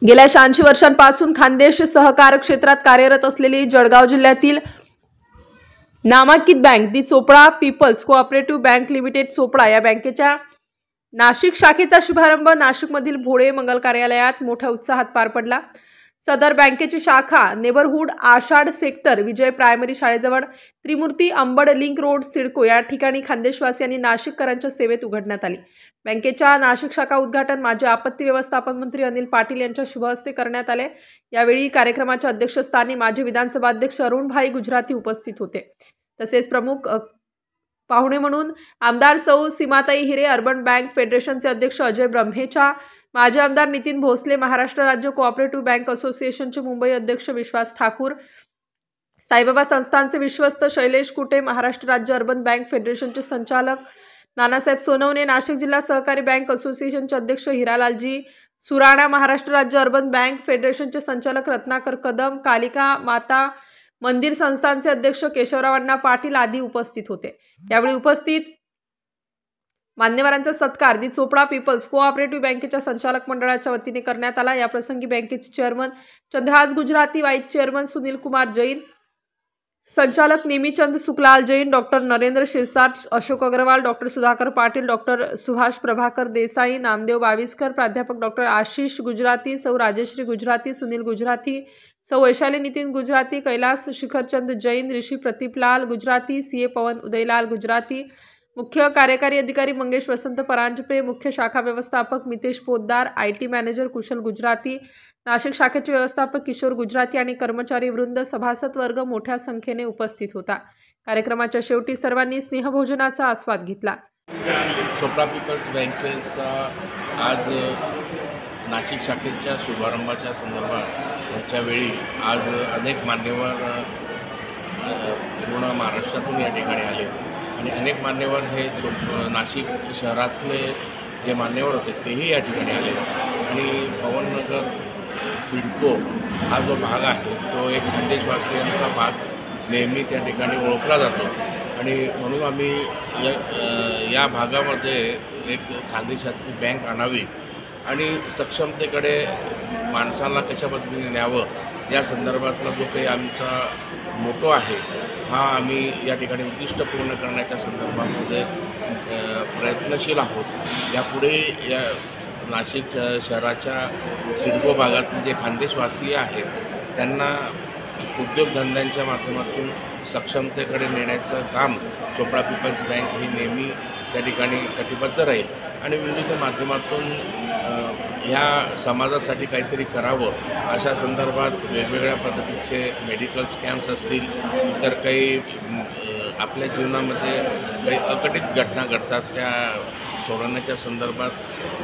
गेल्या 86 वर्षांपासून खानदेश सहकार क्षेत्रात कार्यरत असलेली जळगाव जिल्ह्यातील नामांकित bank the Chopda peoples cooperative bank limited Chopda या बँकेच्या नाशिक शाखेचा शुभारंभ नाशिकमधील भोळे मंगल कार्यालयात मोठ्या उत्साहात पार पडला। सदर बँकेची शाखा नेबरहूड आषाढ सेक्टर विजय प्रायमरी शाळेजवळ त्रिमूर्ती अंबड लिंक रोड सिडको या ठिकाणी खानदेशवासियांनी नाशिककरांच्या सेवेत उघडण्यात आली। बँकेच्या नाशिक शाखा उद्घाटन माजी आपत्ती व्यवस्थापन मंत्री अनिल पाटील यांच्या शुभ हस्ते करण्यात आले। यावेळी कार्यक्रमाच्या अध्यक्षस्थानी माजी विधानसभा अध्यक्ष अरुणभाई गुजराती उपस्थित होते। तसेच प्रमुख पाहुणे म्हणून आमदार सौ सीमाताई हिरे, अर्बन बँक फेडरेशनचे अध्यक्ष अजय ब्रह्मेचा, माजी आमदार नितीन भोसले, महाराष्ट्र राज्य कोऑपरेटिव्ह बँक असोसिएशनचे मुंबई अध्यक्ष विश्वास ठाकूर, साईबाबा संस्थानचे विश्वस्त शैलेश कुटे, महाराष्ट्र राज्य अर्बन बँक फेडरेशनचे संचालक नानासाहेब सोनवणे, नाशिक जिल्हा सहकारी बँक असोसिएशनचे अध्यक्ष हिरालालजी सुराणा, महाराष्ट्र राज्य अर्बन बँक फेडरेशनचे संचालक रत्नाकर कदम, कालिका माता मंदिर संस्थानचे अध्यक्ष केशवराव अण्णा पाटील आदी उपस्थित होते। यावेळी उपस्थित मान्यवरांचा सत्कार दी चोपडा पीपल्स कोऑपरेटिव्ह बँकेच्या संचालक मंडळाच्या वतीने करण्यात आला। या प्रसंगी बँकेचे chairman Chandrahas Gujarati, vice chairman Sunil Kumar Jain, संचालक Nemichand Sukhlal Jain, doctor Narendra Shirsat, Ashok Agarwal, doctor Sudhakar Patil, doctor Subhash Prabhakar Desai, Namdev Baviskar, प्राध्यापक डॉक्टर आशिष गुजराती, सौ राजेश्री गुजराती, सुनील गुजराती, सौ वैशाली नितीन गुजराती, कैलास शिखरचंद जैन, ऋषि प्रतीपलाल गुजराती, सीए पवन उदयलाल गुजराती, मुख्य कार्यकारी अधिकारी मंगेश वसंत परांजपे, मुख्य शाखा व्यवस्थापक मितेश पोद्दार, IT मॅनेजर कुशल गुजराती, नाशिक शाखेचे व्यवस्थापक किशोर गुजराती आणि कर्मचारी वृंद, सभासद वर्ग मोठ्या संख्येने उपस्थित होता। कार्यक्रमाच्या शेवटी सर्वांनी स्नेहभोजनाचा आस्वाद घेतला। चोपडा पीपल्स बँकेचा आज नाशिक शाखेच्या शुभारंभाच्या संदर्भात याच्या वेळी आज अनेक मान्यवर पूर्ण महाराष्ट्रातून या ठिकाणी आले आणि अनेक मान्यवर हे नाशिक शहरातले जे मान्यवर होते तेही या ठिकाणी आले आणि पवननगर सिडको हा जो भाग आहे तो एक खानदेशवासियांचा भाग नेहमी त्या ठिकाणी ओळखला जातो आणि म्हणून आम्ही या भागामध्ये एक खानदेशातली बँक आणावी आणि सक्षमतेकडे माणसांना कशा पद्धतीने न्यावं या संदर्भातला जो काही आमचा मोटो आहे हा आम्ही या ठिकाणी उद्दिष्ट पूर्ण करण्याच्या संदर्भामध्ये प्रयत्नशील आहोत। यापुढे या नाशिक शहराच्या सिडको भागातील जे खानदेशवासी आहेत त्यांना उद्योगधंद्यांच्या माध्यमातून सक्षमतेकडे नेण्याचं काम चोपडा पीपल्स बँक ही नेहमी त्या ठिकाणी कटिबद्ध राहील आणि विविध माध्यमातून ह्या समाजासाठी काहीतरी करावं अशा संदर्भात वेगवेगळ्या पद्धतीचे मेडिकल स्कॅम्स असतील, इतर काही आपल्या जीवनामध्ये काही अघटित घटना घडतात त्या सोडवण्याच्या संदर्भात,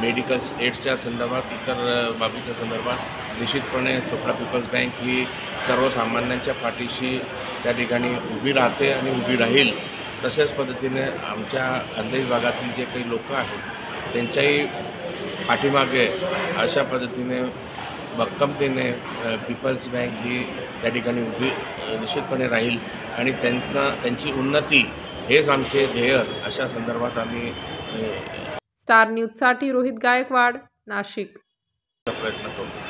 मेडिकल एड्सच्या संदर्भात, इतर बाबीच्या संदर्भात निश्चितपणे चोपडा पीपल्स बँक ही सर्वसामान्यांच्या पाठीशी त्या ठिकाणी उभी राहते आणि उभी राहील। तशाच पद्धतीने आमच्या खानदेश भागातील जे काही लोक आहेत त्यांच्याही पाठीमागे अशा पद्धतीने भक्कमतेने पीपल्स बँक ही त्या ठिकाणी उभी निश्चितपणे राहील आणि त्यांची उन्नती हेच आमचे ध्येय अशा संदर्भात आम्ही स्टार न्यूजसाठी रोहित गायकवाड, नाशिक प्रयत्न करू।